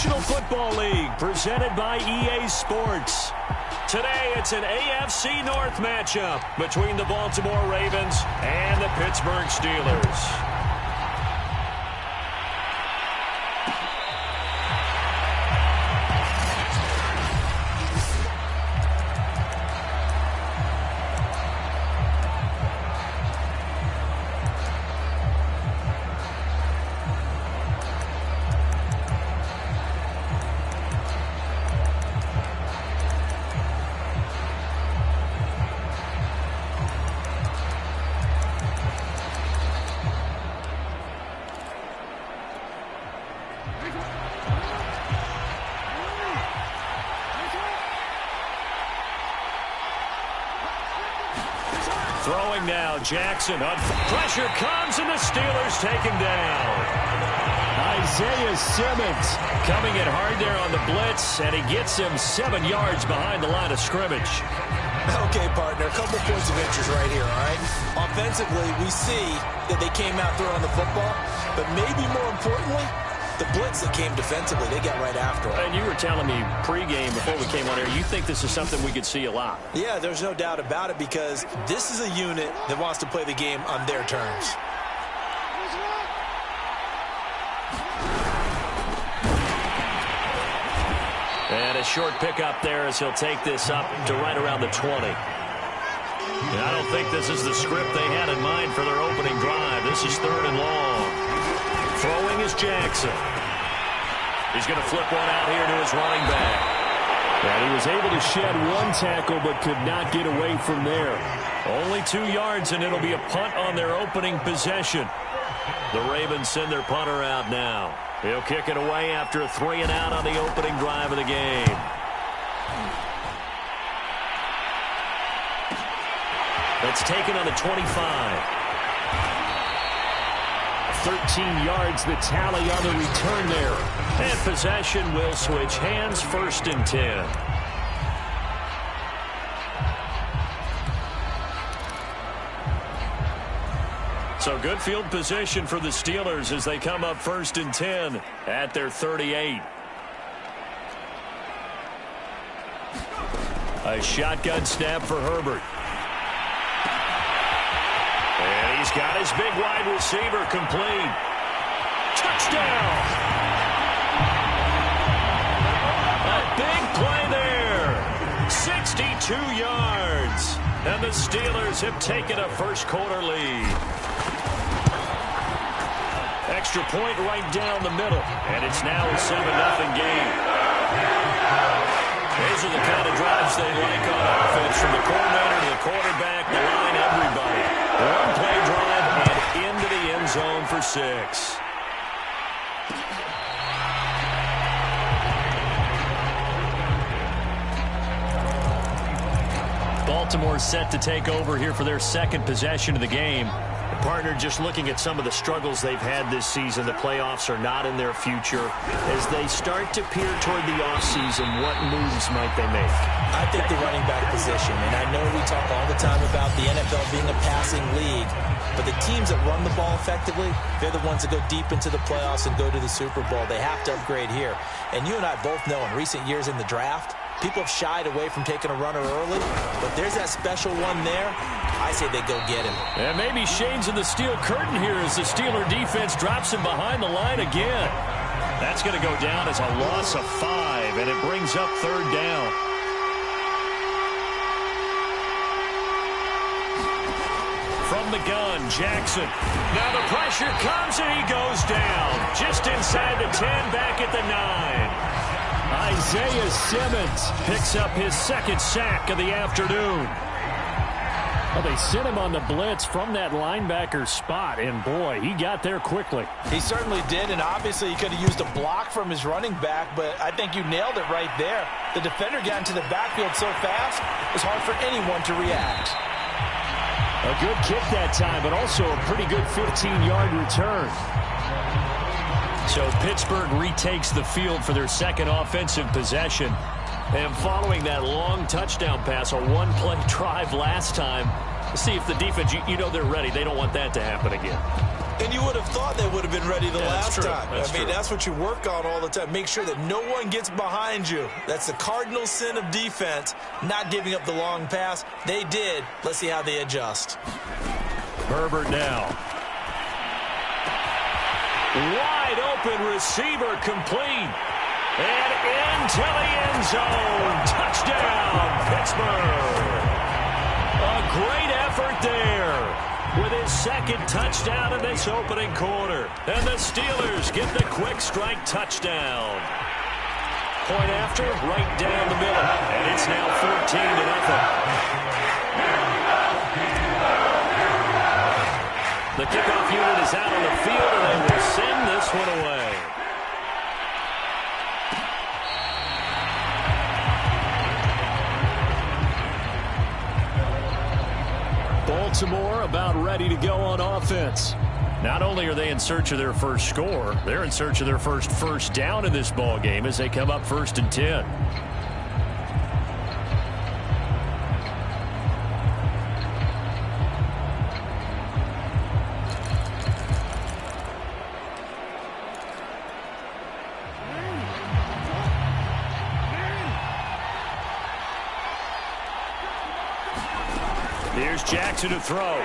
National Football League, presented by EA Sports. Today, it's an AFC North matchup between the Baltimore Ravens and the Pittsburgh Steelers. Throwing now, Jackson. Pressure comes, and the Steelers take him down. Isaiah Simmons coming in hard there on the blitz, and he gets him 7 yards behind the line of scrimmage. Okay, partner, a couple points of interest right here, all right? Offensively, we see that they came out throwing the football, but maybe more importantly, the blitz that came defensively, they got right after it. And you were telling me pregame before we came on air, you think this is something we could see a lot. Yeah, there's no doubt about it because this is a unit that wants to play the game on their terms. And a short pickup there as he'll take this up to right around the 20. And I don't think this is the script they had in mind for their opening drive. This is 3rd and long. Throwing is Jackson. He's going to flip one out here to his running back. And he was able to shed one tackle but could not get away from there. Only 2 yards, and it'll be a punt on their opening possession. The Ravens send their punter out now. He'll kick it away after a 3 and out on the opening drive of the game. It's taken on the 25. 13 yards the tally on the return there. And possession will switch hands, 1st and 10. So good field position for the Steelers as they come up 1st and 10 at their 38. A shotgun snap for Herbert. And he's got his big wide receiver complete. Touchdown! A big play there. 62 yards. And the Steelers have taken a first-quarter lead. Extra point right down the middle. And it's now a 7-0 game. These are the kind of drives they like on offense, from the coordinator to the quarterback, the line, everybody. One-play drive and into the end zone for 6. Baltimore set to take over here for their second possession of the game. The partner just looking at some of the struggles they've had this season. The playoffs are not in their future. As they start to peer toward the offseason, what moves might they make? I think the running back position, and I know we talk all the time about the NFL being a passing league, but the teams that run the ball effectively, they're the ones that go deep into the playoffs and go to the Super Bowl. They have to upgrade here. And you and I both know in recent years in the draft, people have shied away from taking a runner early, but there's that special one there. I say they go get him. And maybe Shane's in the steel curtain here as the Steeler defense drops him behind the line again. That's going to go down as a loss of 5, and it brings up 3rd down. From the gun, Jackson. Now the pressure comes, and he goes down. Just inside the 10, back at the 9. Isaiah Simmons picks up his 2nd sack of the afternoon. Well, they sent him on the blitz from that linebacker spot, and boy, he got there quickly. He certainly did, and obviously he could have used a block from his running back, but I think you nailed it right there. The defender got into the backfield so fast, it was hard for anyone to react. A good kick that time, but also a pretty good 15-yard return. So Pittsburgh retakes the field for their second offensive possession. And following that long touchdown pass, a one-play drive last time, let's see if the defense, you know they're ready. They don't want that to happen again. And you would have thought they would have been ready the last time. I mean, that's what you work on all the time. Make sure that no one gets behind you. That's the cardinal sin of defense, not giving up the long pass. They did. Let's see how they adjust. Herbert now. Wide open receiver complete. And into the end zone. Touchdown, Pittsburgh. A great effort there with his second touchdown in this opening quarter. And the Steelers get the quick strike touchdown. Point after, right down the middle. And it's now 14-0. The kickoff unit is out on the field, and they will send this one away. Baltimore about ready to go on offense. Not only are they in search of their first score, they're in search of their first down in this ball game as they come up 1st and 10. Here's Jackson to throw.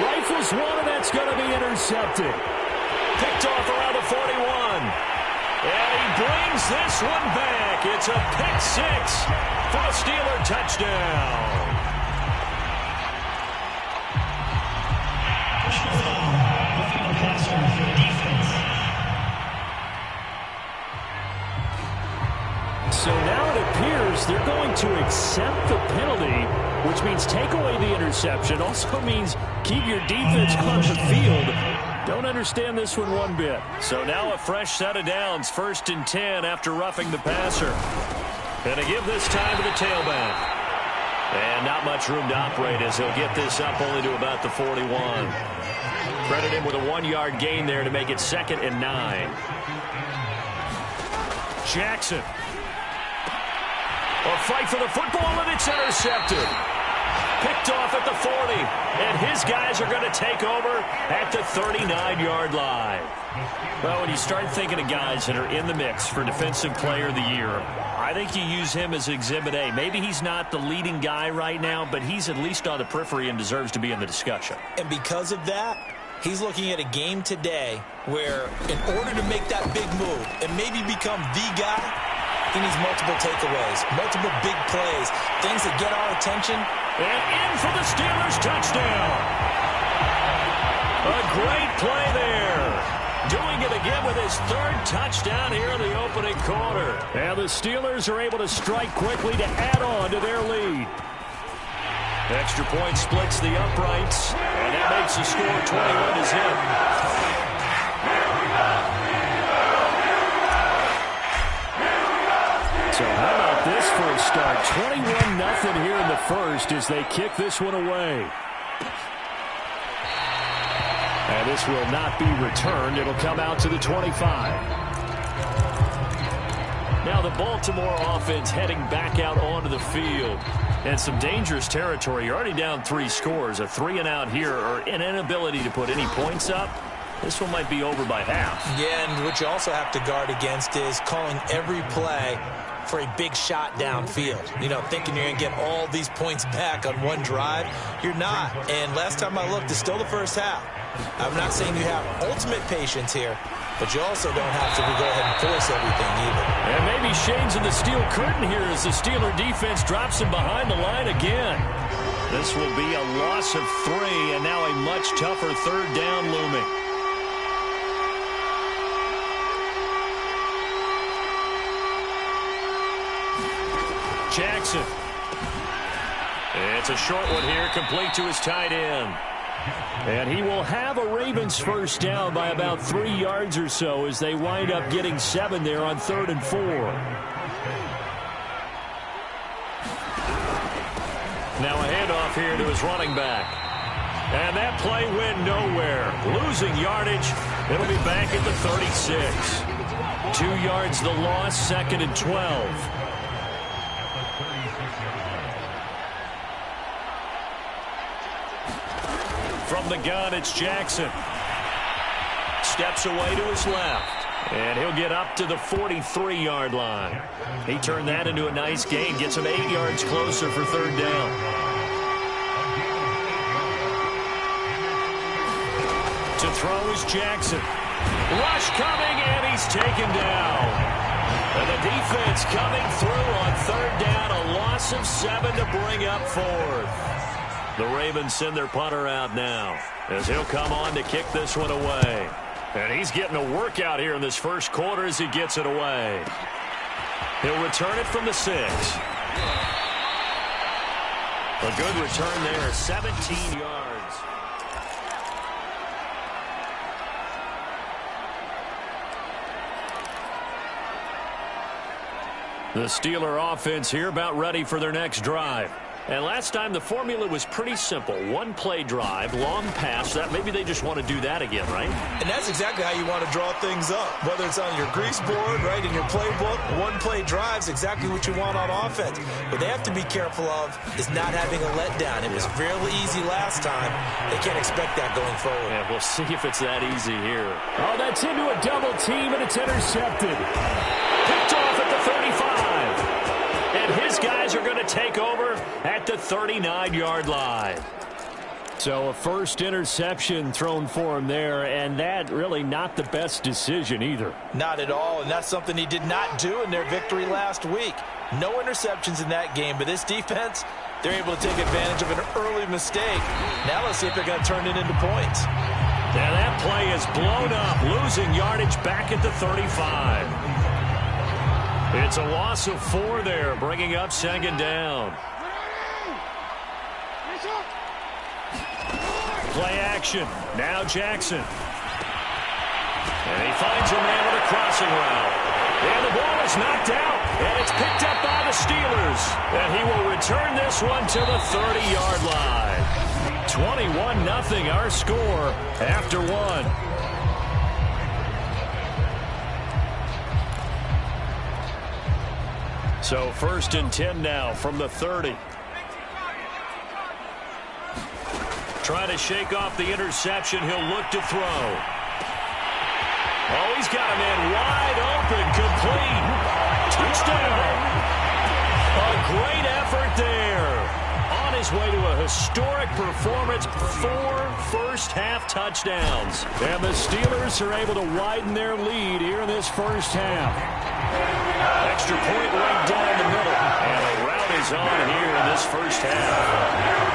Rifles one, and that's going to be intercepted. Picked off around the 41. And he brings this one back. It's a pick six for a Steeler touchdown. So now it appears they're going to accept the penalty, which means take away the interception. Also means keep your defense on the field. Don't understand this one bit. So now a fresh set of downs, 1st and 10 after roughing the passer. And to give this time to the tailback. And not much room to operate as he'll get this up only to about the 41. Credit him with a 1-yard gain there to make it 2nd and 9. Jackson. A fight for the football, and it's intercepted. Picked off at the 40, and his guys are going to take over at the 39-yard line. Well, when you start thinking of guys that are in the mix for Defensive Player of the Year, I think you use him as Exhibit A. Maybe he's not the leading guy right now, but he's at least on the periphery and deserves to be in the discussion. And because of that, he's looking at a game today where in order to make that big move and maybe become the guy, he needs multiple takeaways, multiple big plays, things that get our attention. And in for the Steelers touchdown. A great play there. Doing it again with his 3rd touchdown here in the opening quarter. And the Steelers are able to strike quickly to add on to their lead. Extra point splits the uprights, and that makes the score 21-0. So how about this for a start? 21-0 here in the first as they kick this one away. And this will not be returned. It'll come out to the 25. Now the Baltimore offense heading back out onto the field. And some dangerous territory. You're already down 3 scores. A 3-and-out here or an inability to put any points up. This one might be over by half. Yeah, and what you also have to guard against is calling every play for a big shot downfield. You know, thinking you're going to get all these points back on one drive. You're not. And last time I looked, it's still the first half. I'm not saying you have ultimate patience here, but you also don't have to go ahead and force everything either. And maybe Shane's in the steel curtain here as the Steeler defense drops him behind the line again. This will be a loss of 3, and now a much tougher 3rd down looming. Jackson. It's a short one here, complete to his tight end. And he will have a Ravens first down by about 3 yards or so as they wind up getting 7 there on 3rd and 4. Now a handoff here to his running back. And that play went nowhere. Losing yardage. It'll be back at the 36. 2 yards the loss, 2nd and 12. From the gun, it's Jackson. Steps away to his left. And he'll get up to the 43-yard line. He turned that into a nice gain. Gets him 8 yards closer for third down. To throw is Jackson. Rush coming, and he's taken down. And the defense coming through on third down. A loss of 7 to bring up fourth. The Ravens send their punter out now as he'll come on to kick this one away. And he's getting a workout here in this first quarter as he gets it away. He'll return it from the 6. A good return there, 17 yards. The Steeler offense here about ready for their next drive. And last time the formula was pretty simple. One play drive, long pass. That maybe they just want to do that again, right? And that's exactly how you want to draw things up. Whether it's on your grease board, right, in your playbook, one play drive's exactly what you want on offense. What they have to be careful of is not having a letdown. It was fairly easy last time. They can't expect that going forward. Yeah, we'll see if it's that easy here. Oh, that's into a double team, and it's intercepted. Picked off at the 35. And his guys are going to take over at the 39-yard line. So a first interception thrown for him there, and that really not the best decision either. Not at all, and that's something he did not do in their victory last week. No interceptions in that game, but this defense, they're able to take advantage of an early mistake. Now let's see if they're going to turn it into points. Now that play is blown up, losing yardage back at the 35. It's a loss of 4 there, bringing up second down. Play action. Now Jackson. And he finds a man with a crossing route. And the ball is knocked out. And it's picked up by the Steelers. And he will return this one to the 30-yard line. 21-0 our score after 1. So first and 10 now from the 30. Trying to shake off the interception. He'll look to throw. Oh, he's got a man wide open. Complete. Touchdown. A great effort there. On his way to a historic performance. 4 first-half touchdowns. And the Steelers are able to widen their lead here in this first half. Extra point right down the middle. And a route is on here in this first half.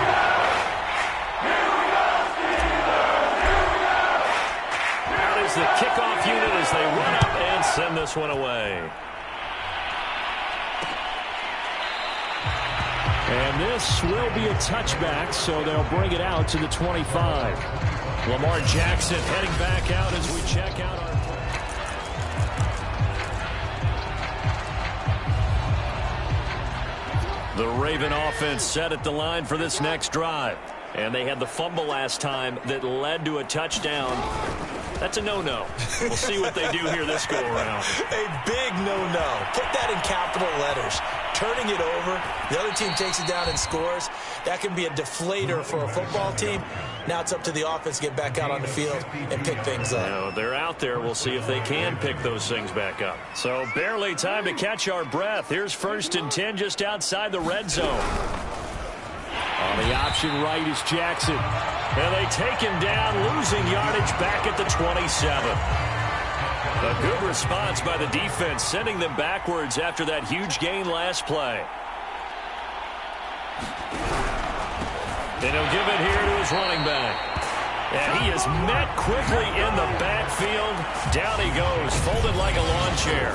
Out is the kickoff unit as they run up and send this one away. And this will be a touchback, so they'll bring it out to the 25. Lamar Jackson heading back out as we check out our... The Raven offense set at the line for this next drive. And they had the fumble last time that led to a touchdown. That's a no-no. We'll see what they do here this go-around. A big no-no. Put that in capital letters. Turning it over, the other team takes it down and scores. That can be a deflator for a football team. Now it's up to the offense to get back out on the field and pick things up. No, they're out there. We'll see if they can pick those things back up. So barely time to catch our breath. Here's first and 10 just outside the red zone. On the option right is Jackson. And they take him down, losing yardage back at the 27. A good response by the defense, sending them backwards after that huge gain last play. And he'll give it here to his running back. And he is met quickly in the backfield. Down he goes, folded like a lawn chair.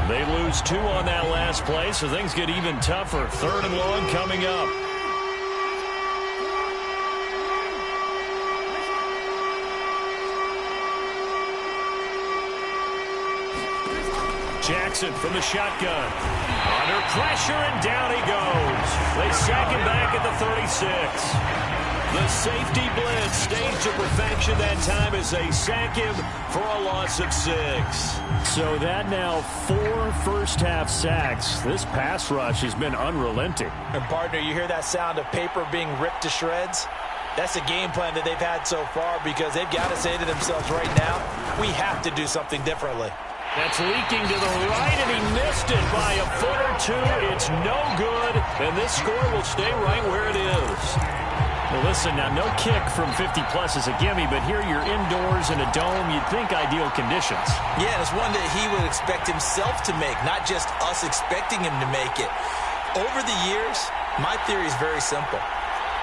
They lose 2 on that last play, so things get even tougher. Third and long coming up. Jackson from the shotgun. Under pressure, and down he goes. They sack him back at the 36. The safety blitz staged to perfection that time as they sack him for a loss of 6. So that now 4 first-half sacks. This pass rush has been unrelenting. And, partner, you hear that sound of paper being ripped to shreds? That's a game plan that they've had so far because they've got to say to themselves right now, we have to do something differently. That's leaking to the right, and he missed it by a foot or two. It's no good, and this score will stay right where it is. Well, listen, now no kick from 50-plus is a gimme, but here you're indoors in a dome. You'd think ideal conditions. Yeah, and it's one that he would expect himself to make, not just us expecting him to make it. Over the years, my theory is very simple.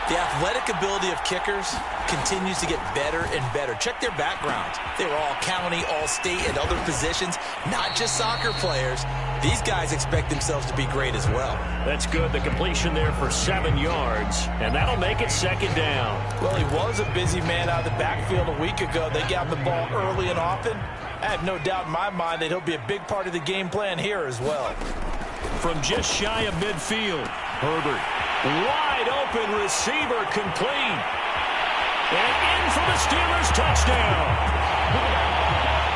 The athletic ability of kickers continues to get better and better. Check their backgrounds. They were all county, all state, and other positions, not just soccer players. These guys expect themselves to be great as well. That's good. The completion there for 7 yards, and that'll make it second down. Well, he was a busy man out of the backfield a week ago. They got the ball early and often. I have no doubt in my mind that he'll be a big part of the game plan here as well. From just shy of midfield, Herbert. Wide open receiver complete. And in for the Steelers touchdown.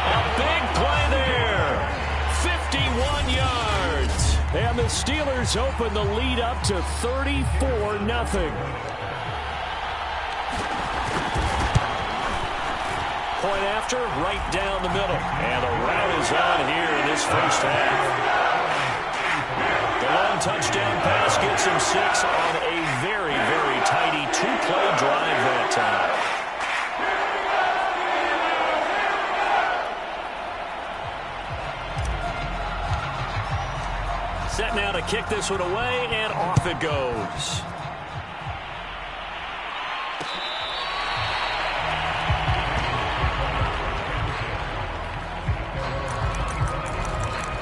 A big play there. 51 yards. And the Steelers open the lead up to 34-0. Point after, right down the middle. And the route is on here in this first half. The long touchdown pass gets him 6 on a very, very tidy 2-play drive that time. Set now to kick this one away, and off it goes.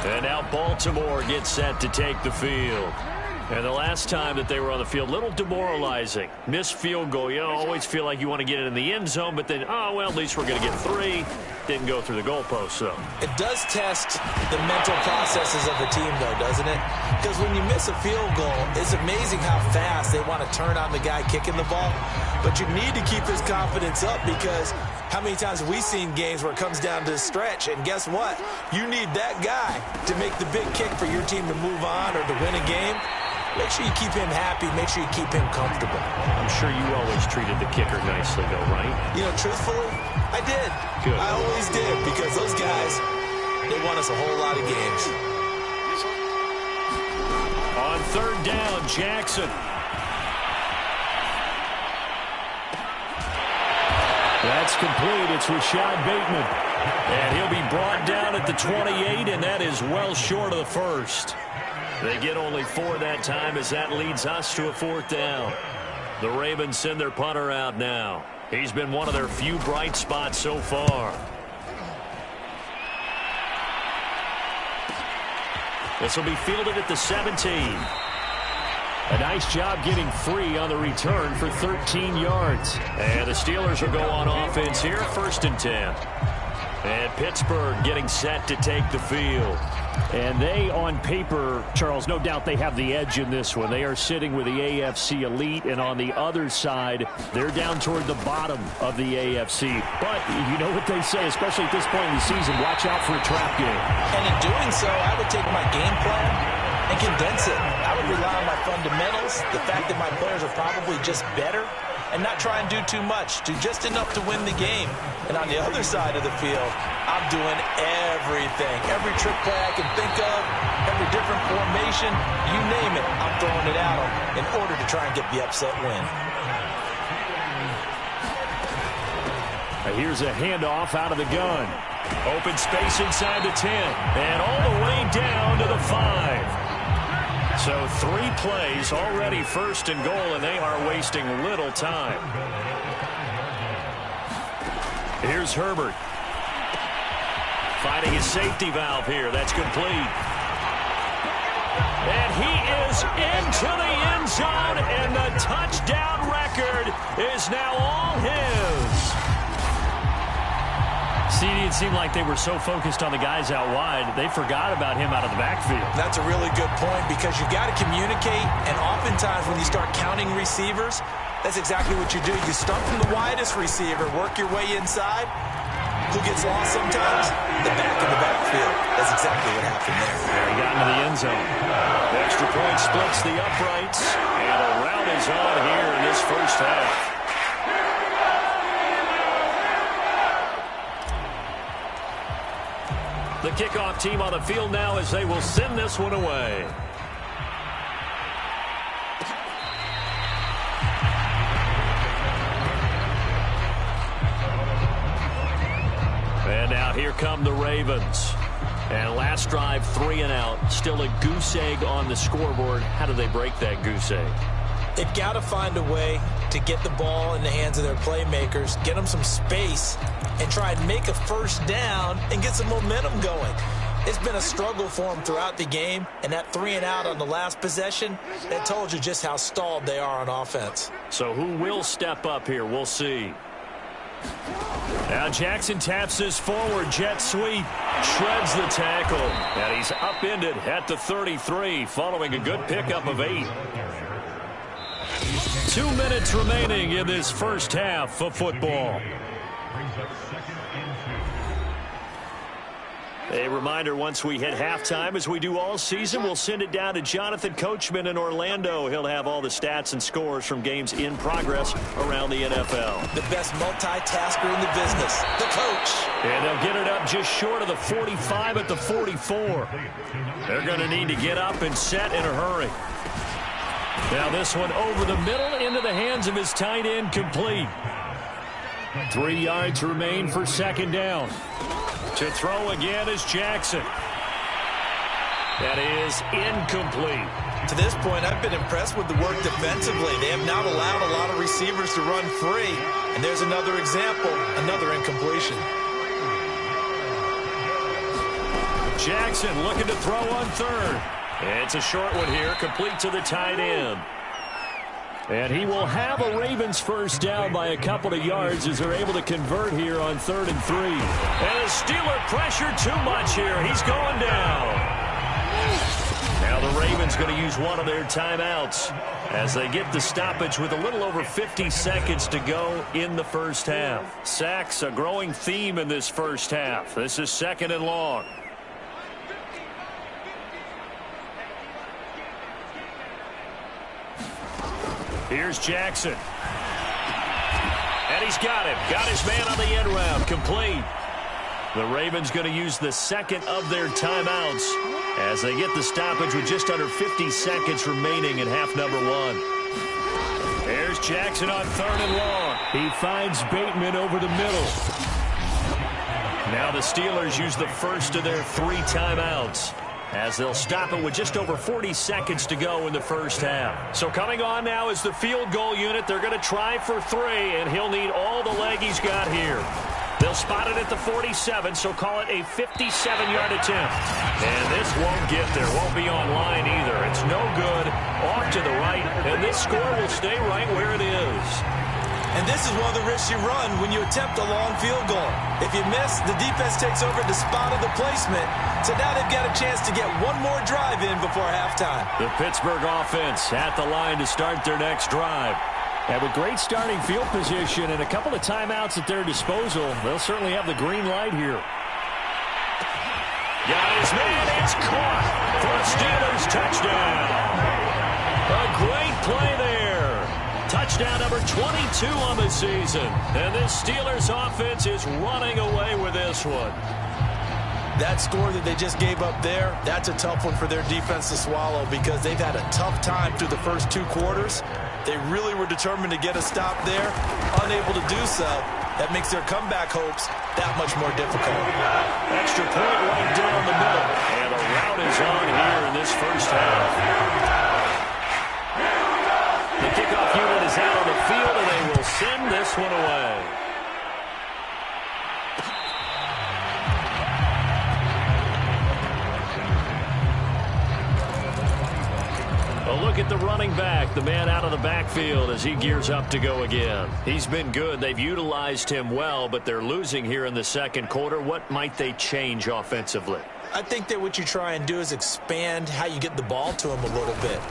And now Baltimore gets set to take the field. And the last time that they were on the field, a little demoralizing. Missed field goal. You always feel like you want to get it in the end zone, but then, oh, well, at least we're going to get 3. Didn't go through the goalpost, so. It does test the mental processes of the team, though, doesn't it? Because when you miss a field goal, it's amazing how fast they want to turn on the guy kicking the ball. But you need to keep his confidence up because how many times have we seen games where it comes down to the stretch? And guess what? You need that guy to make the big kick for your team to move on or to win a game. Make sure you keep him happy. Make sure you keep him comfortable. I'm sure you always treated the kicker nicely, though, right? You know, truthfully, I did. Good. I always did because those guys, they won us a whole lot of games. On third down, Jackson. That's complete. It's Rashad Bateman. And he'll be brought down at the 28, and that is well short of the first. They get only 4 that time as that leads us to a 4th down. The Ravens send their punter out now. He's been one of their few bright spots so far. This will be fielded at the 17. A nice job getting free on the return for 13 yards. And the Steelers will go on offense here, 1st and 10. And Pittsburgh getting set to take the field. And they, on paper, Charles, no doubt they have the edge in this one. They are sitting with the AFC elite, and on the other side, they're down toward the bottom of the AFC. But you know what they say, especially at this point in the season, watch out for a trap game. And in doing so, I would take my game plan and condense it. I would rely on my fundamentals, the fact that my players are probably just better, and not try and do too much, do just enough to win the game. And on the other side of the field, I'm doing everything. Every trick play I can think of, every different formation, you name it, I'm throwing it at them in order to try and get the upset win. Here's a handoff out of the gun. Open space inside the 10. And all the way down to the 5. So 3 plays already 1st and goal, and they are wasting little time. Here's Herbert. Finding his safety valve here. That's complete. And he is into the end zone, and the touchdown record is now all his. See, it seemed like they were so focused on the guys out wide, they forgot about him out of the backfield. That's a really good point because you've got to communicate, and oftentimes when you start counting receivers, that's exactly what you do. You start from the widest receiver, work your way inside. Who gets lost sometimes? The back of the backfield. That's exactly what happened there. He got into the end zone. The extra point splits the uprights, and a route is on here in this first half. The kickoff team on the field now as they will send this one away. And now here come the Ravens. And last drive, 3 and out. Still a goose egg on the scoreboard. How do they break that goose egg? They've got to find a way to get the ball in the hands of their playmakers, get them some space, and try and make a first down and get some momentum going. It's been a struggle for them throughout the game, and that 3 and out on the last possession, that told you just how stalled they are on offense. So who will step up here? We'll see. Now Jackson taps this forward jet sweep, shreds the tackle, and he's upended at the 33 following a good pickup of 8. 2 minutes remaining in this first half of football. A reminder, once we hit halftime, as we do all season, we'll send it down to Jonathan Coachman in Orlando. He'll have all the stats and scores from games in progress around the NFL. The best multitasker in the business, the coach. And they'll get it up just short of the 45 at the 44. They're going to need to get up and set in a hurry. Now this one over the middle into the hands of his tight end, complete. 3 yards remain for second down. To throw again is Jackson. That is incomplete. To this point, I've been impressed with the work defensively. They have not allowed a lot of receivers to run free. And there's another example, another incompletion. Jackson looking to throw on third. It's a short one here, complete to the tight end. And he will have a Ravens first down by a couple of yards as they're able to convert here on 3rd and 3. And a Steeler pressure too much here. He's going down. Now the Ravens going to use one of their timeouts as they get the stoppage with a little over 50 seconds to go in the first half. Sacks, a growing theme in this first half. This is 2nd and long. Here's Jackson. And he's got him. Got his man on the end round. Complete. The Ravens going to use the second of their timeouts as they get the stoppage with just under 50 seconds remaining in half number 1. There's Jackson on 3rd and long. He finds Bateman over the middle. Now the Steelers use the first of their 3 timeouts, as they'll stop it with just over 40 seconds to go in the first half. So coming on now is the field goal unit. They're going to try for 3, and he'll need all the leg he's got here. They'll spot it at the 47, so call it a 57-yard attempt. And this won't get there. Won't be on line either. It's no good. Off to the right, and this score will stay right where it is. And this is one of the risks you run when you attempt a long field goal. If you miss, the defense takes over the spot of the placement. So now they've got a chance to get one more drive in before halftime. The Pittsburgh offense at the line to start their next drive. And with great starting field position and a couple of timeouts at their disposal, they'll certainly have the green light here. Got his man. It's caught for a Steelers touchdown. A great play there. Touchdown number 22 on the season. And this Steelers offense is running away with this one. That score that they just gave up there, that's a tough one for their defense to swallow because they've had a tough time through the first 2 quarters. They really were determined to get a stop there, unable to do so. That makes their comeback hopes that much more difficult. Extra point right down the middle. And the route is on here in this first half. The kickoff unit is out on the field, and they will send this one away. A look at the running back, the man out of the backfield as he gears up to go again. He's been good. They've utilized him well, but they're losing here in the second quarter. What might they change offensively? I think that what you try and do is expand how you get the ball to him a little bit.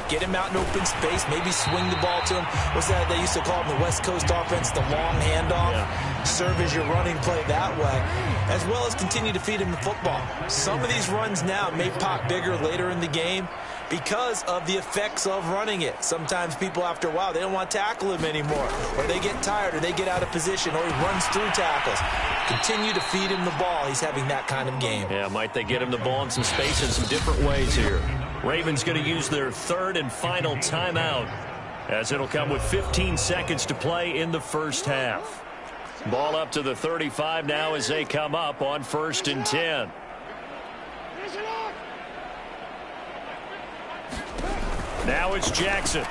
Get him out in open space, maybe swing the ball to him. What's that they used to call it in the West Coast offense, the long handoff? Yeah. Serve as your running play that way, as well as continue to feed him the football. Some of these runs now may pop bigger later in the game because of the effects of running it. Sometimes people, after a while, they don't want to tackle him anymore, or they get tired, or they get out of position, or he runs through tackles. Continue to feed him the ball. He's having that kind of game. Yeah, might they get him the ball in some space in some different ways here. Ravens going to use their third and final timeout, as it'll come with 15 seconds to play in the first half. Ball up to the 35 now as they come up on 1st and 10. Now it's Jackson.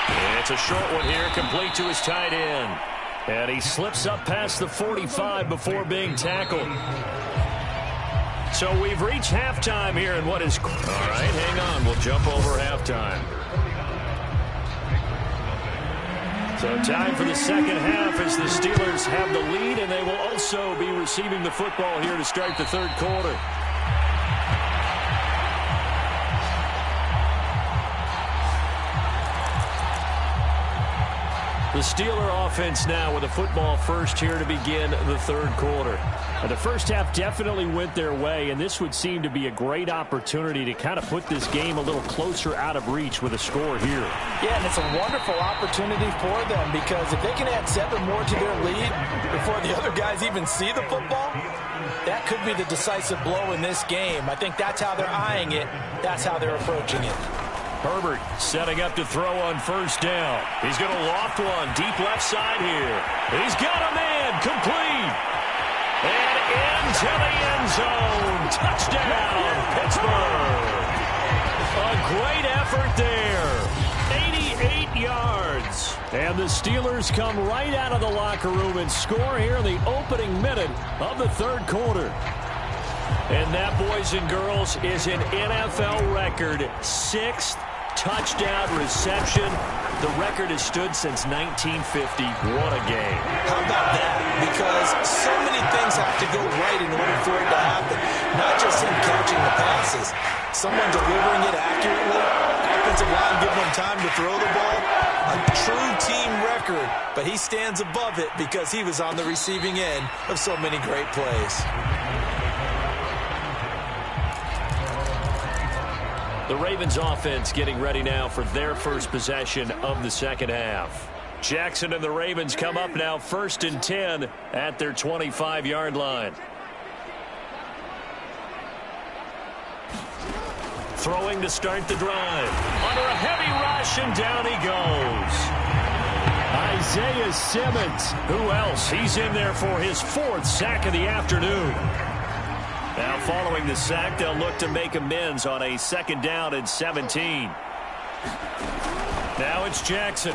And it's a short one here, complete to his tight end. And he slips up past the 45 before being tackled. So we've reached halftime here in what is... All right, hang on. We'll jump over halftime. So time for the second half as the Steelers have the lead, and they will also be receiving the football here to start the third quarter. The Steeler offense now with the football first here to begin the third quarter. And the first half definitely went their way, and this would seem to be a great opportunity to kind of put this game a little closer out of reach with a score here. Yeah, and it's a wonderful opportunity for them, because if they can add 7 more to their lead before the other guys even see the football, that could be the decisive blow in this game. I think that's how they're eyeing it. That's how they're approaching it. Herbert setting up to throw on first down. He's going to loft one deep left side here. He's got a man, complete. And into the end zone. Touchdown, Pittsburgh. A great effort there. 88 yards. And the Steelers come right out of the locker room and score here in the opening minute of the third quarter. And that, boys and girls, is an NFL record 6th touchdown reception. The record has stood since 1950. What a game. How about that? Because so many things have to go right in order for it to happen. Not just him catching the passes. Someone delivering it accurately. Offensive line giving him time to throw the ball. A true team record. But he stands above it because he was on the receiving end of so many great plays. The Ravens offense getting ready now for their first possession of the second half. Jackson and the Ravens come up now 1st and 10 at their 25-yard line. Throwing to start the drive. Under a heavy rush, and down he goes. Isaiah Simmons. Who else? He's in there for his 4th sack of the afternoon. Now following the sack, they'll look to make amends on a 2nd down and 17. Now it's Jackson.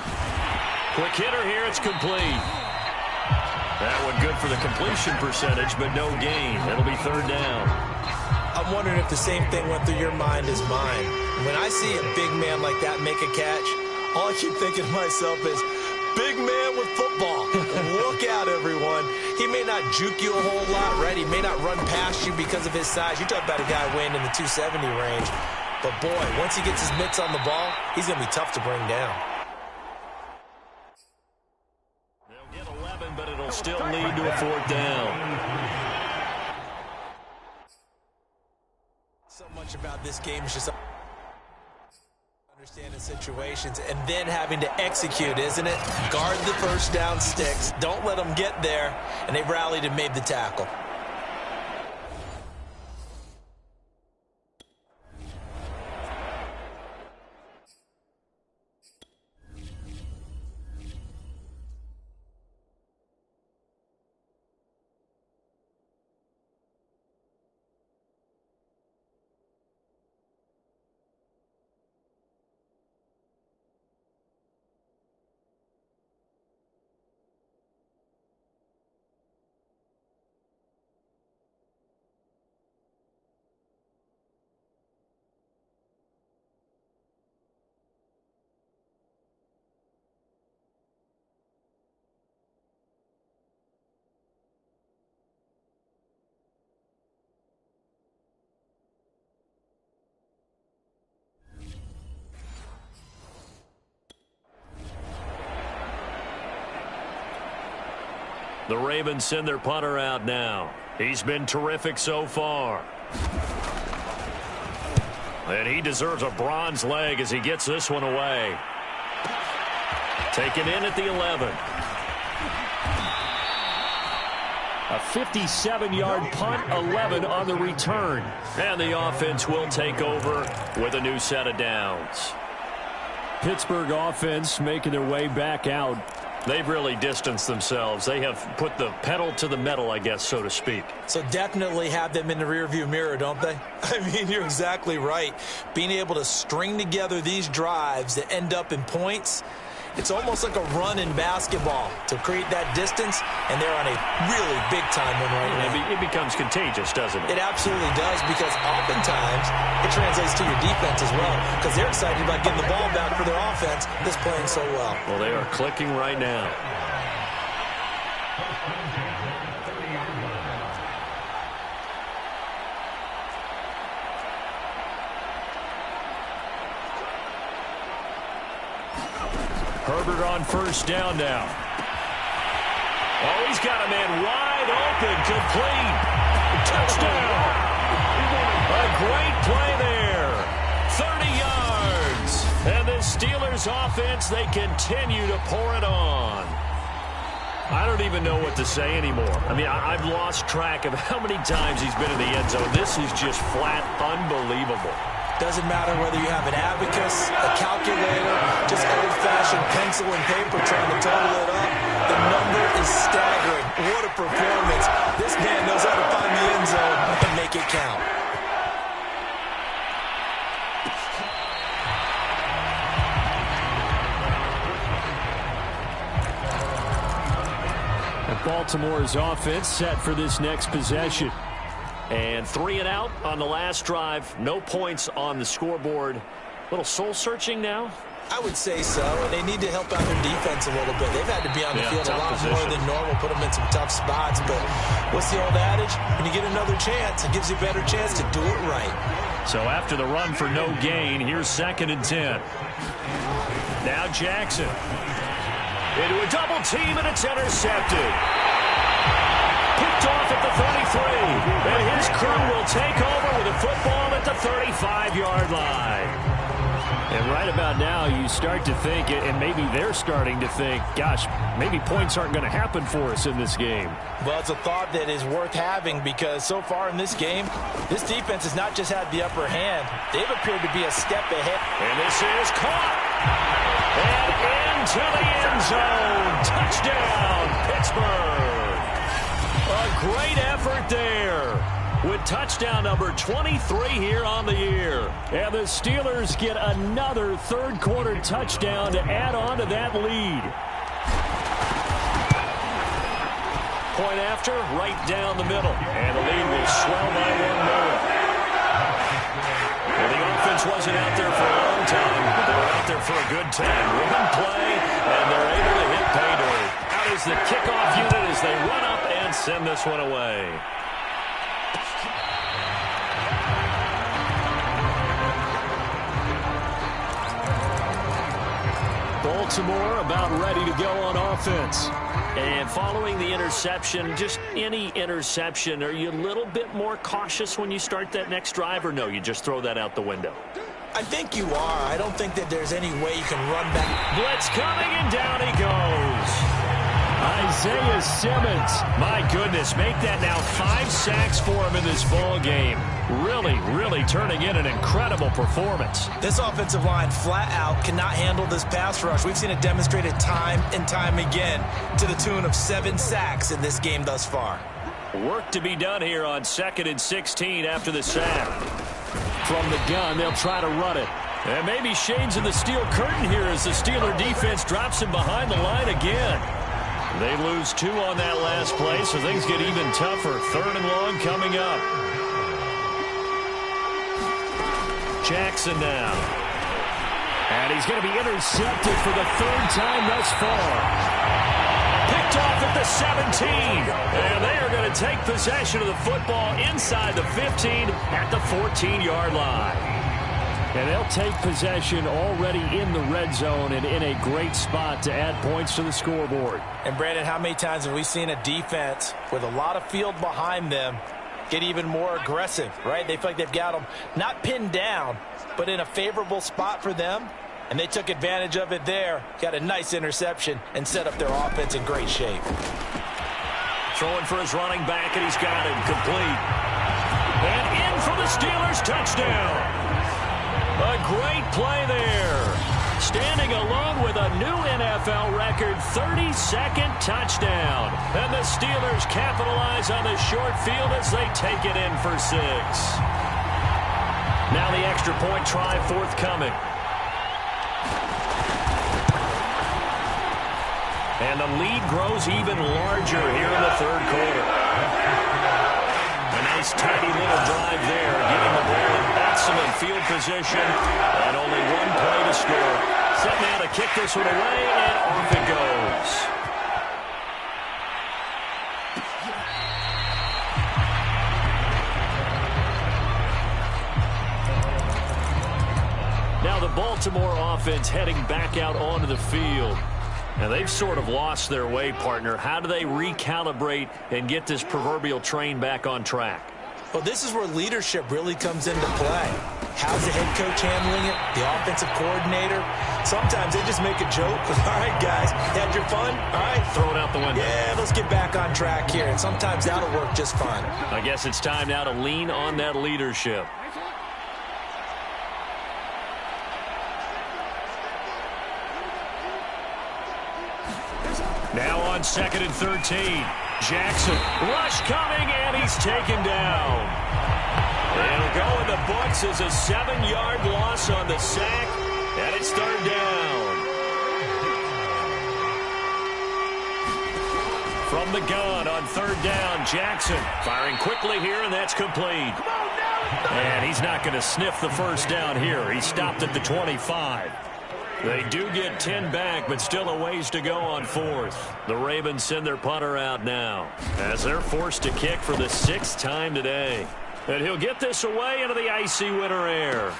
Quick hitter here, it's complete. That one good for the completion percentage, but no gain. It'll be 3rd down. I'm wondering if the same thing went through your mind as mine. When I see a big man like that make a catch, all I keep thinking to myself is, big man with football. Look out, everyone. He may not juke you a whole lot, right? He may not run past you because of his size. You talk about a guy weighing in the 270 range. But, boy, once he gets his mitts on the ball, he's going to be tough to bring down. They'll get 11, but it'll still lead to a 4th down. So much about this game is just understanding situations and then having to execute, isn't it? Guard the first down sticks. Don't let them get there. And they rallied and made the tackle. The Ravens send their punter out now. He's been terrific so far. And he deserves a bronze leg as he gets this one away. Taken in at the 11. A 57-yard punt, 11 on the return. And the offense will take over with a new set of downs. Pittsburgh offense making their way back out. They've really distanced themselves. They have put the pedal to the metal, I guess, so to speak. So definitely have them in the rearview mirror, don't they? I mean, you're exactly right. Being able to string together these drives that end up in points, it's almost like a run in basketball to create that distance, and they're on a really big-time one right now. It becomes contagious, doesn't it? It absolutely does, because oftentimes it translates to your defense as well, because they're excited about getting the ball back for their offense that's playing so well. Well, they are clicking right now. Herbert on first down now. Oh, he's got a man wide open, complete. Touchdown. A great play there. 30 yards. And the Steelers offense, they continue to pour it on. I don't even know what to say anymore. I mean, I've lost track of how many times he's been in the end zone. This is just flat unbelievable. Doesn't matter whether you have an abacus, a calculator, just old-fashioned pencil and paper trying to total it up. The number is staggering. What a performance. This man knows how to find the end zone and make it count. And Baltimore's offense set for this next possession. And 3 and out on the last drive. No points on the scoreboard. Little soul-searching now? I would say so, and they need to help out their defense a little bit. They've had to be on the field a lot more than normal, put them in some tough spots. But what's the old adage? When you get another chance, it gives you a better chance to do it right. So after the run for no gain, here's 2nd and 10. Now Jackson. Into a double team, and it's intercepted. Picked off at the 33, and his crew will take over with a football at the 35-yard line. And right about now, you start to think, and maybe they're starting to think, gosh, maybe points aren't going to happen for us in this game. Well, it's a thought that is worth having, because so far in this game, this defense has not just had the upper hand. They've appeared to be a step ahead. And this is caught. And into the end zone. Touchdown, Pittsburgh. A great effort there with touchdown number 23 here on the year. And the Steelers get another third-quarter touchdown to add on to that lead. Point after, right down the middle. And the lead will swell by 1 more. Well, the offense wasn't out there for a long time, but they were out there for a good time. Run play, and they're able to hit pay dirt. Out is the kickoff unit as they run up and send this one away. Baltimore about ready to go on offense. And following the interception, just any interception, are you a little bit more cautious when you start that next drive, or no, you just throw that out the window? I think you are. I don't think that there's any way you can run back. Blitz coming, and down he goes. Isaiah Simmons. My goodness, make that now 5 sacks for him in this ball game. Really turning in an incredible performance. This offensive line flat out cannot handle this pass rush. We've seen it demonstrated time and time again to the tune of 7 sacks in this game thus far. Work to be done here on 2nd and 16 after the sack. From the gun, they'll try to run it. And maybe shades of the steel curtain here as the Steeler defense drops him behind the line again. They lose 2 on that last play, so things get even tougher. 3rd and long coming up. Jackson now. And he's going to be intercepted for the 3rd time thus far. Picked off at the 17. And they are going to take possession of the football inside the 15 at the 14-yard line. And they'll take possession already in the red zone and in a great spot to add points to the scoreboard. And, Brandon, how many times have we seen a defense with a lot of field behind them get even more aggressive, right? They feel like they've got them not pinned down, but in a favorable spot for them, and they took advantage of it there. Got a nice interception and set up their offense in great shape. Throwing for his running back, and he's got him complete. And in for the Steelers touchdown. A great play there. Standing alone with a new NFL record 32nd touchdown. And the Steelers capitalize on the short field as they take it in for 6. Now the extra point try forthcoming. And the lead grows even larger here in the third quarter. A nice tidy little drive there, getting the ball in excellent field position, and only one play to score. Set now to kick this one away, and off it goes. Now the Baltimore offense heading back out onto the field. And they've sort of lost their way, partner. How do they recalibrate and get this proverbial train back on track? Well, this is where leadership really comes into play. How's the head coach handling it? The offensive coordinator? Sometimes they just make a joke. All right, guys, had your fun? All right. Throw it out the window. Yeah, let's get back on track here. And sometimes that'll work just fine. I guess it's time now to lean on that leadership. Now on 2nd and 13. Jackson, rush coming, and he's taken down. It'll go in the books as a 7-yard loss on the sack, and it's 3rd down. From the gun on 3rd down, Jackson firing quickly here, and that's complete. And he's not going to sniff the first down here. He stopped at the 25. They do get 10 back, but still a ways to go on 4th. The Ravens send their punter out now as they're forced to kick for the 6th time today. And he'll get this away into the icy winter air.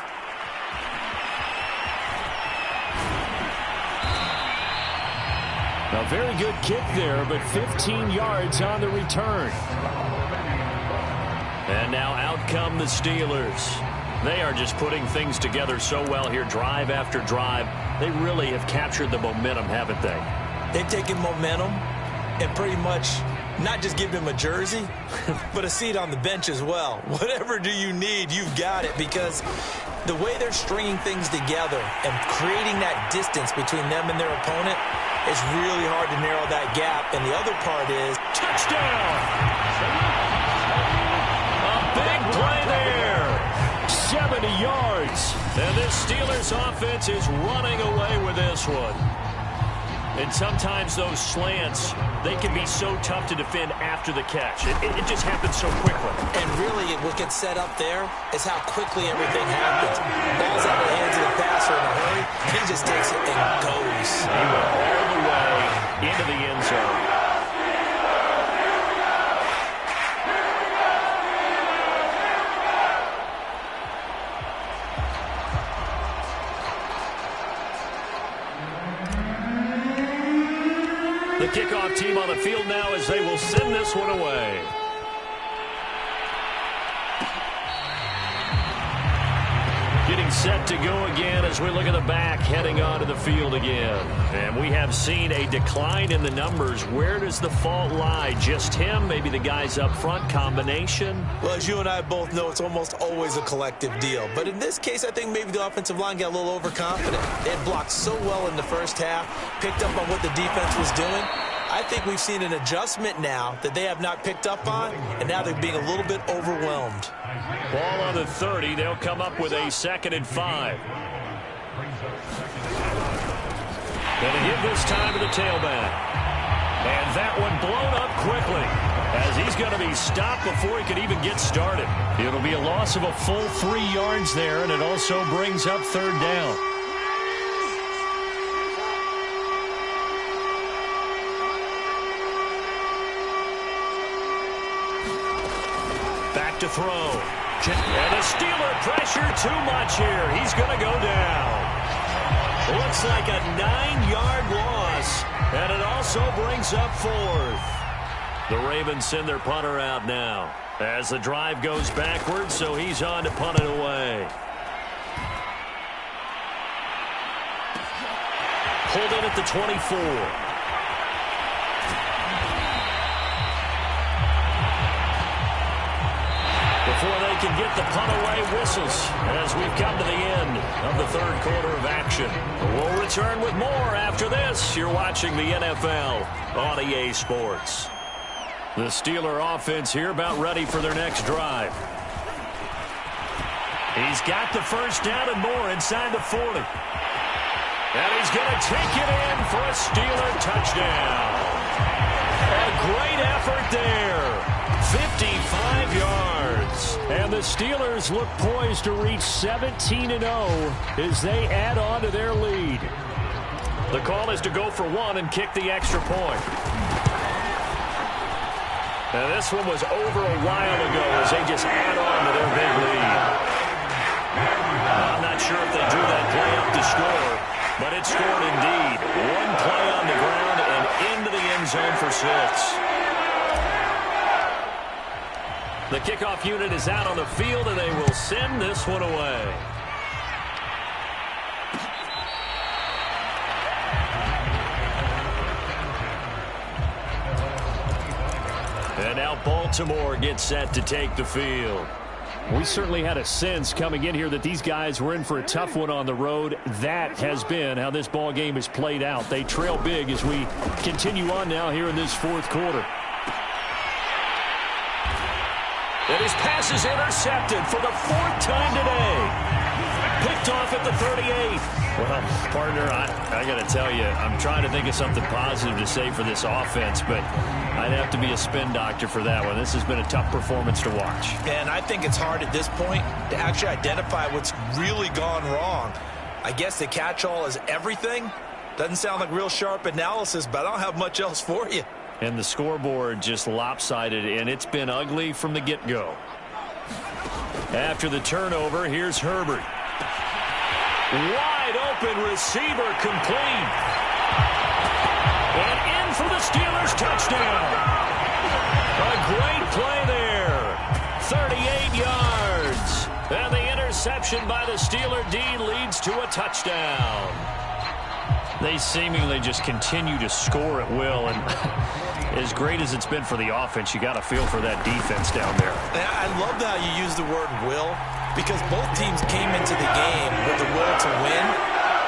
A very good kick there, but 15 yards on the return. And now out come the Steelers. They are just putting things together so well here, drive after drive. They really have captured the momentum, haven't they? They've taken momentum and pretty much not just given him a jersey, but a seat on the bench as well. Whatever do you need, you've got it, because the way they're stringing things together and creating that distance between them and their opponent, it's really hard to narrow that gap. And the other part is touchdown! A big play there. 70 yards. And this Steelers offense is running away with this one. And sometimes those slants, they can be so tough to defend after the catch. It just happens so quickly. And really, what gets set up there is how quickly everything happens. Ball's out of the hands of the passer in a hurry. He just takes it and goes. He went all the way into the end zone. The kickoff team on the field now as they will send this one away. Getting set to go again as we look at the back heading onto the field again. And we have seen a decline in the numbers. Where does the fault lie? Just him? Maybe the guys up front? Combination? Well, as you and I both know, it's almost always a collective deal. But in this case, I think maybe the offensive line got a little overconfident. They had blocked so well in the first half, picked up on what the defense was doing. I think we've seen an adjustment now that they have not picked up on, and now they're being a little bit overwhelmed. Ball on the 30. They'll come up with a 2nd and 5. Going to give this time to the tailback. And that one blown up quickly as he's going to be stopped before he could even get started. It'll be a loss of a full 3 yards there, and it also brings up 3rd down. Back to throw. And the Steeler pressure too much here. He's going to go down. Looks like a 9-yard loss. And it also brings up 4th. The Ravens send their punter out now. As the drive goes backwards, so he's on to punt it away. Pulled in at the 24. Before they can get the punt away, whistles as we've come to the end of the third quarter of action. We'll return with more after this. You're watching the NFL on EA Sports. The Steeler offense here about ready for their next drive. He's got the first down and more inside the 40. And he's going to take it in for a Steeler touchdown. A great effort there. 55 yards. And the Steelers look poised to reach 17-0 as they add on to their lead. The call is to go for one and kick the extra point. Now this one was over a while ago as they just add on to their big lead. I'm not sure if they drew that play up to score, but it scored indeed. One play on the ground and into the end zone for 6. The kickoff unit is out on the field, and they will send this one away. And now Baltimore gets set to take the field. We certainly had a sense coming in here that these guys were in for a tough one on the road. That has been how this ball game has played out. They trail big as we continue on now here in this fourth quarter. And his pass is intercepted for the 4th time today. Picked off at the 38. Well, partner, I got to tell you, I'm trying to think of something positive to say for this offense, but I'd have to be a spin doctor for that one. This has been a tough performance to watch. And I think it's hard at this point to actually identify what's really gone wrong. I guess the catch-all is everything. Doesn't sound like real sharp analysis, but I don't have much else for you. And the scoreboard just lopsided, and it's been ugly from the get-go. After the turnover, here's Herbert. Wide open receiver complete. And in for the Steelers touchdown. A great play there. 38 yards. And the interception by the Steeler D leads to a touchdown. They seemingly just continue to score at will, and as great as it's been for the offense, you got to feel for that defense down there. I love how you use the word will, because both teams came into the game with the will to win,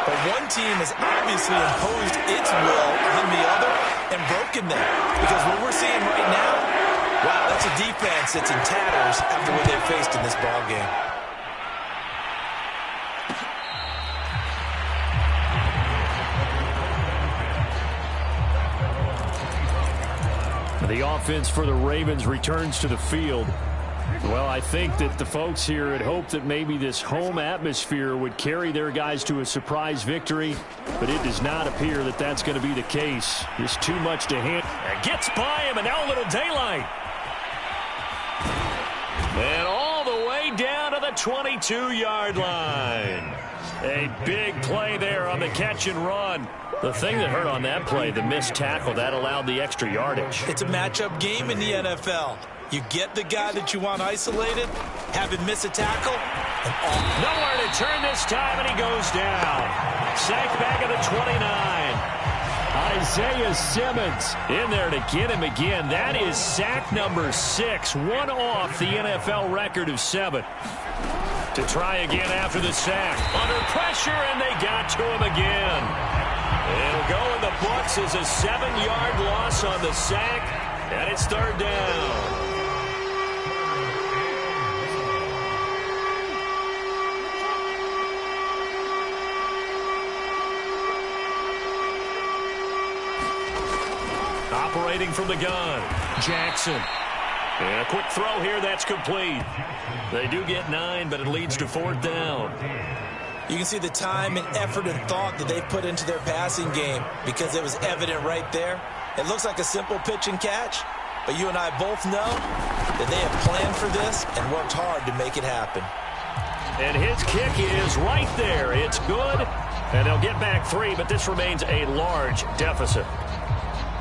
but one team has obviously imposed its will on the other and broken them. Because what we're seeing right now, wow, that's a defense that's in tatters after what they've faced in this ball game. The offense for the Ravens returns to the field. Well, I think that the folks here had hoped that maybe this home atmosphere would carry their guys to a surprise victory, but it does not appear that that's going to be the case. There's too much to handle. Gets by him, and now a little daylight. And all the way down to the 22-yard line. A big play there on the catch and run. The thing that hurt on that play, the missed tackle, that allowed the extra yardage. It's a matchup game in the NFL. You get the guy that you want isolated, have him miss a tackle, and nowhere to turn this time, and he goes down. Sacked back at the 29. Isaiah Simmons in there to get him again. That is sack number 6, one off the NFL record of 7. To try again after the sack. Under pressure, and they got to him again. It'll go in the books as a 7-yard loss on the sack, and it's 3rd down. Operating from the gun, Jackson. And a quick throw here, that's complete. They do get 9, but it leads to 4th down. You can see the time and effort and thought that they put into their passing game because it was evident right there. It looks like a simple pitch and catch, but you and I both know that they have planned for this and worked hard to make it happen. And his kick is right there. It's good, and they'll get back 3, but this remains a large deficit.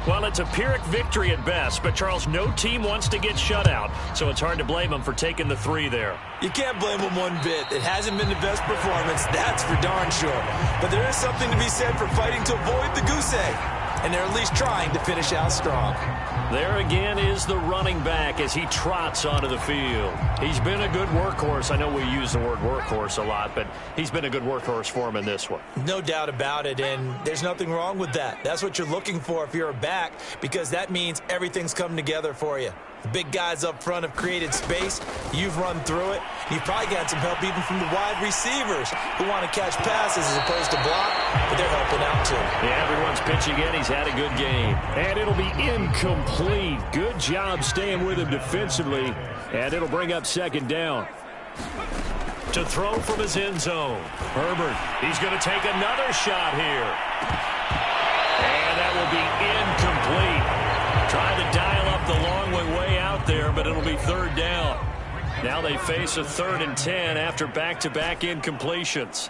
Well, it's a Pyrrhic victory at best, but, Charles, no team wants to get shut out, so it's hard to blame them for taking the 3 there. You can't blame them one bit. It hasn't been the best performance, that's for darn sure. But there is something to be said for fighting to avoid the goose egg, and they're at least trying to finish out strong. There again is the running back as he trots onto the field. He's been a good workhorse. I know we use the word workhorse a lot, but he's been a good workhorse for him in this one. No doubt about it, and there's nothing wrong with that. That's what you're looking for if you're a back, because that means everything's come together for you. The big guys up front have created space. You've run through it. You've probably got some help even from the wide receivers who want to catch passes as opposed to block, but they're helping out too. Yeah, everyone's pitching in. He's had a good game. And it'll be incomplete. Good job staying with him defensively, and it'll bring up 2nd down. To throw from his end zone. Herbert, he's going to take another shot here. And that will be incomplete. Trying to dial up the long way out there, but it'll be 3rd down. Now they face a 3rd and 10 after back-to-back incompletions.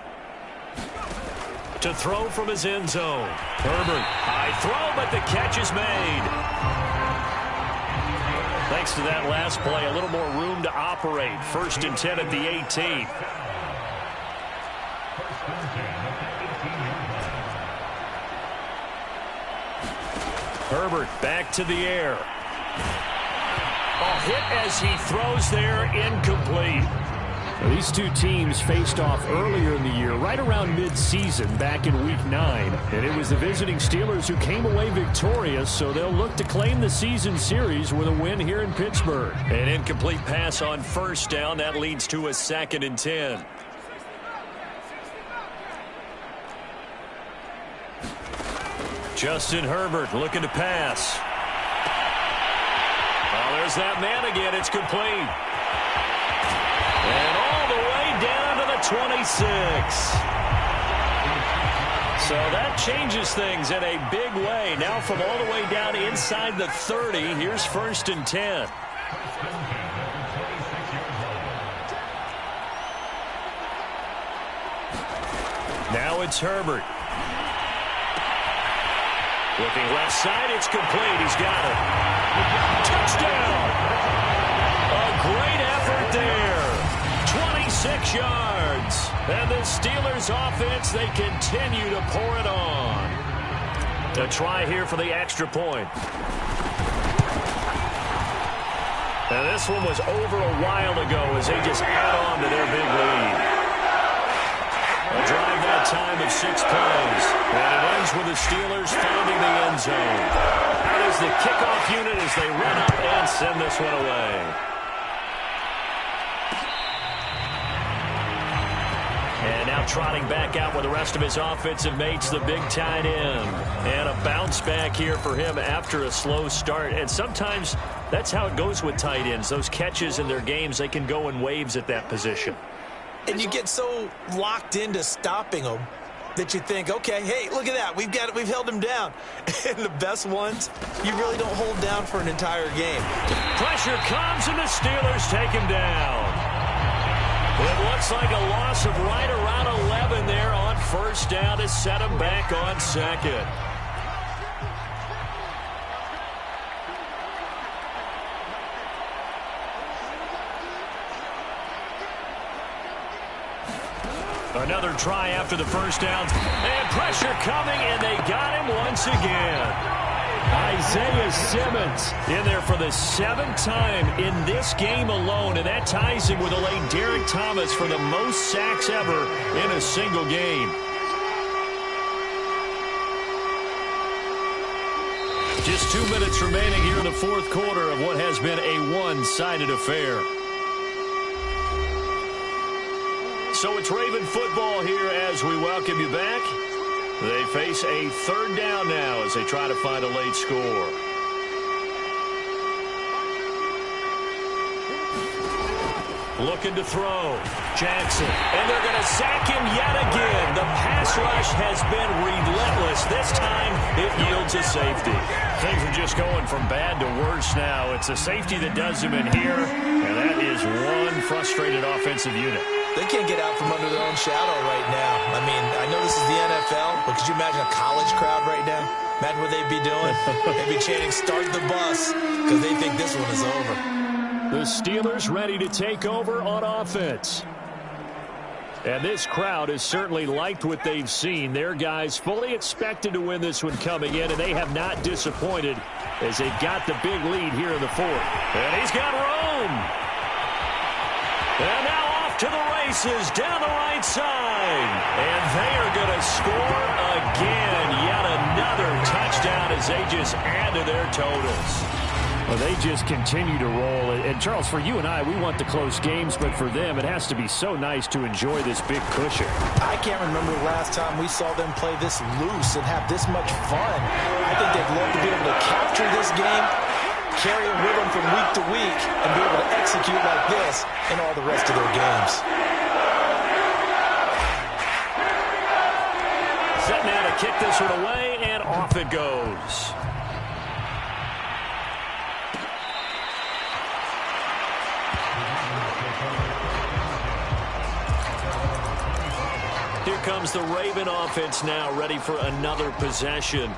To throw from his end zone. Herbert, high throw, but the catch is made. Thanks to that last play, a little more room to operate. 1st and 10 at the 18. Herbert back to the air. A hit as he throws there, incomplete. These two teams faced off earlier in the year, right around mid-season, back in Week 9. And it was the visiting Steelers who came away victorious, so they'll look to claim the season series with a win here in Pittsburgh. An incomplete pass on 1st down. That leads to a 2nd and 10. Justin Herbert looking to pass. Oh, there's that man again. It's complete. And all the way down to the 26. So that changes things in a big way. Now from all the way down inside the 30, here's 1st and 10. Now it's Herbert. Looking left side, it's complete. He's got it. Touchdown! A great effort there. 26 yards. And the Steelers offense, they continue to pour it on. A try here for the extra point. Now this one was over a while ago as they just add on to their big lead. A drive that time of 6 plays. And it ends with the Steelers finding the end zone. That is the kickoff unit as they run up and send this one away. And now trotting back out with the rest of his offensive mates, the big tight end. And a bounce back here for him after a slow start. And sometimes that's how it goes with tight ends. Those catches in their games, they can go in waves at that position. And you get so locked into stopping them that you think, okay, hey, look at that. We've got it. We've held him down. And the best ones, you really don't hold down for an entire game. Pressure comes, and the Steelers take him down. It looks like a loss of right around 11 there on 1st down to set him back on 2nd. Another try after the 1st down. And pressure coming, and they got him once again. Isaiah Simmons in there for the 7th time in this game alone, and that ties him with the late Derek Thomas for the most sacks ever in a single game. Just 2 minutes remaining here in the 4th quarter of what has been a one-sided affair. So it's Raven football here as we welcome you back. They face a 3rd down now as they try to find a late score. Looking to throw. Jackson. And they're going to sack him yet again. The pass rush has been relentless. This time it yields a safety. Things are just going from bad to worse now. It's a safety that does him in here, and that is one frustrated offensive unit. They can't get out from under their own shadow right now. I mean, I know this is the NFL, but could you imagine a college crowd right now? Imagine what they'd be doing. They'd be chanting, "Start the bus," because they think this one is over. The Steelers ready to take over on offense. And this crowd has certainly liked what they've seen. Their guys fully expected to win this one coming in, and they have not disappointed as they've got the big lead here in the fourth. And he's got room. And now off to the races down the right side. And they are going to score again. Yet another touchdown as they just add to their totals. Well, they just continue to roll. And, Charles, for you and I, we want the close games, but for them, it has to be so nice to enjoy this big cushion. I can't remember the last time we saw them play this loose and have this much fun. I think they'd love to be able to capture this game, carry it with them from week to week, and be able to execute like this in all the rest of their games. Set now to kick this one away, and off it goes. Here comes the Raven offense now, ready for another possession.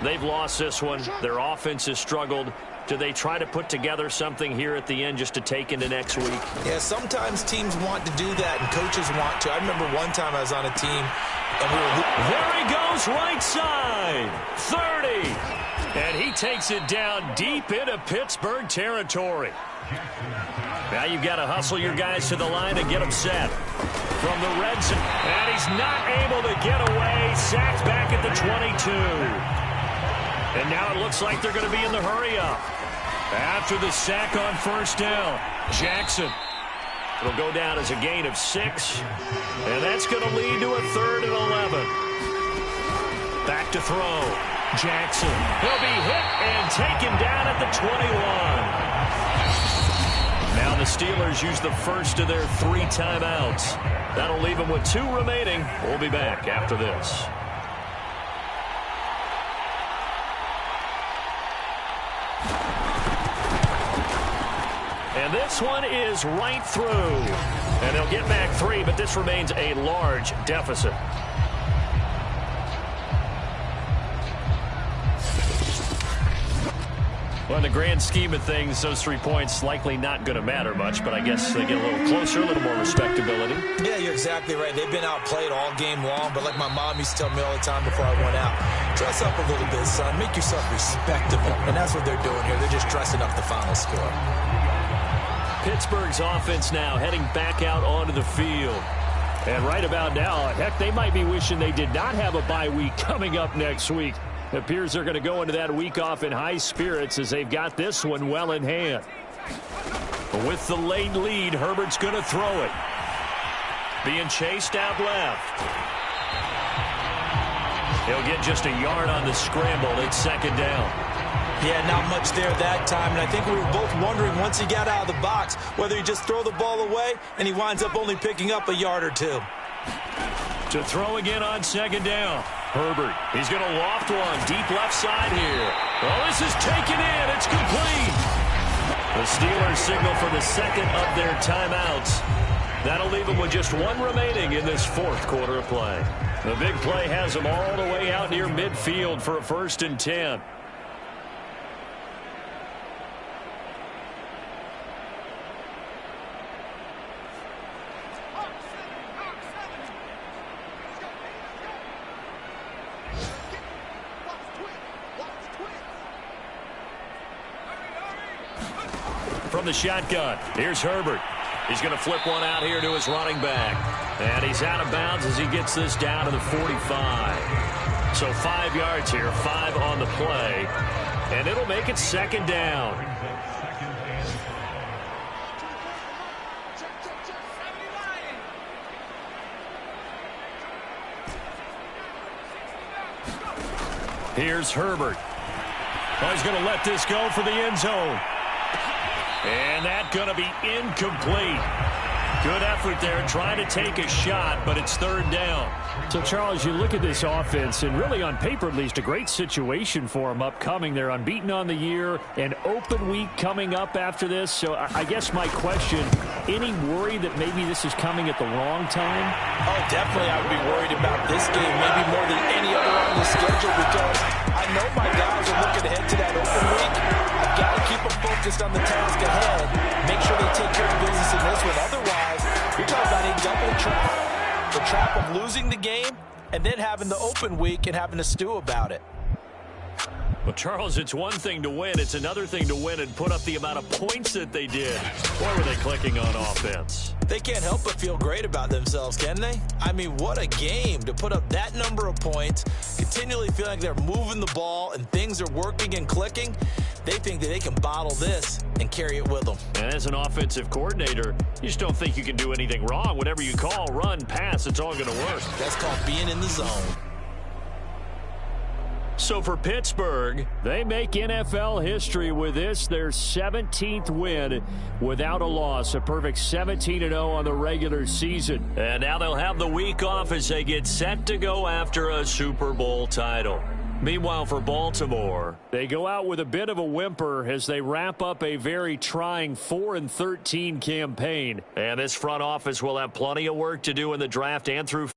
They've lost this one. Their offense has struggled. Do they try to put together something here at the end just to take into next week? Yeah, sometimes teams want to do that, and coaches want to. I remember one time I was on a team, and we were... There he goes, right side, 30. And he takes it down deep into Pittsburgh territory. Now you've got to hustle your guys to the line and get them set. From the red zone, and he's not able to get away. Sacked back at the 22. And now it looks like they're going to be in the hurry-up. After the sack on first down, Jackson. It'll go down as a gain of 6. And that's going to lead to a 3rd and 11. Back to throw. Jackson. He'll be hit and taken down at the 21. Now the Steelers use the first of their 3 timeouts. That'll leave them with 2 remaining. We'll be back after this. And this one is right through. And they'll get back 3, but this remains a large deficit. Well, in the grand scheme of things, those 3 points likely not going to matter much, but I guess they get a little closer, a little more respectability. Yeah, you're exactly right. They've been outplayed all game long, but like my mom used to tell me all the time before I went out, dress up a little bit, son. Make yourself respectable. And that's what they're doing here. They're just dressing up the final score. Pittsburgh's offense now heading back out onto the field. And right about now, heck, they might be wishing they did not have a bye week coming up next week. It appears they're going to go into that week off in high spirits as they've got this one well in hand. But with the late lead, Herbert's going to throw it. Being chased out left. He'll get just a yard on the scramble. It's 2nd down. Yeah, not much there that time, and I think we were both wondering once he got out of the box whether he just throw the ball away, and he winds up only picking up a yard or 2. To throw again on 2nd down. Herbert, he's going to loft one deep left side here. Well, this is taken in. It's complete. The Steelers signal for the 2nd of their timeouts. That'll leave them with just 1 remaining in this 4th quarter of play. The big play has them all the way out near midfield for a 1st and 10. From the shotgun, here's Herbert. He's going to flip one out here to his running back. And he's out of bounds as he gets this down to the 45. So 5 yards here, 5 on the play. And it'll make it 2nd down. Here's Herbert. Oh, he's going to let this go for the end zone. And that's going to be incomplete. Good effort there, trying to take a shot, but it's third down. So, Charles, you look at this offense, and really on paper at least, a great situation for them upcoming. They're unbeaten on the year, an open week coming up after this. So I guess my question, any worry that maybe this is coming at the wrong time? Oh, definitely I would be worried about this game, maybe more than any other on the schedule, because I know my guys are looking ahead to that open week. I've got to keep them focused on the task ahead, make sure they take care of business in this one. Otherwise, you're talking about a double trap. The trap of losing the game and then having the open week and having to stew about it. Well, Charles, it's one thing to win. It's another thing to win and put up the amount of points that they did. Boy, were they clicking on offense. They can't help but feel great about themselves, can they? I mean, what a game to put up that number of points, continually feeling like they're moving the ball and things are working and clicking. They think that they can bottle this and carry it with them. And as an offensive coordinator, you just don't think you can do anything wrong. Whatever you call, run, pass, it's all going to work. That's called being in the zone. So for Pittsburgh, they make NFL history with this, their 17th win without a loss. A perfect 17-0 on the regular season. And now they'll have the week off as they get set to go after a Super Bowl title. Meanwhile, for Baltimore, they go out with a bit of a whimper as they wrap up a very trying 4-13 campaign. And this front office will have plenty of work to do in the draft and through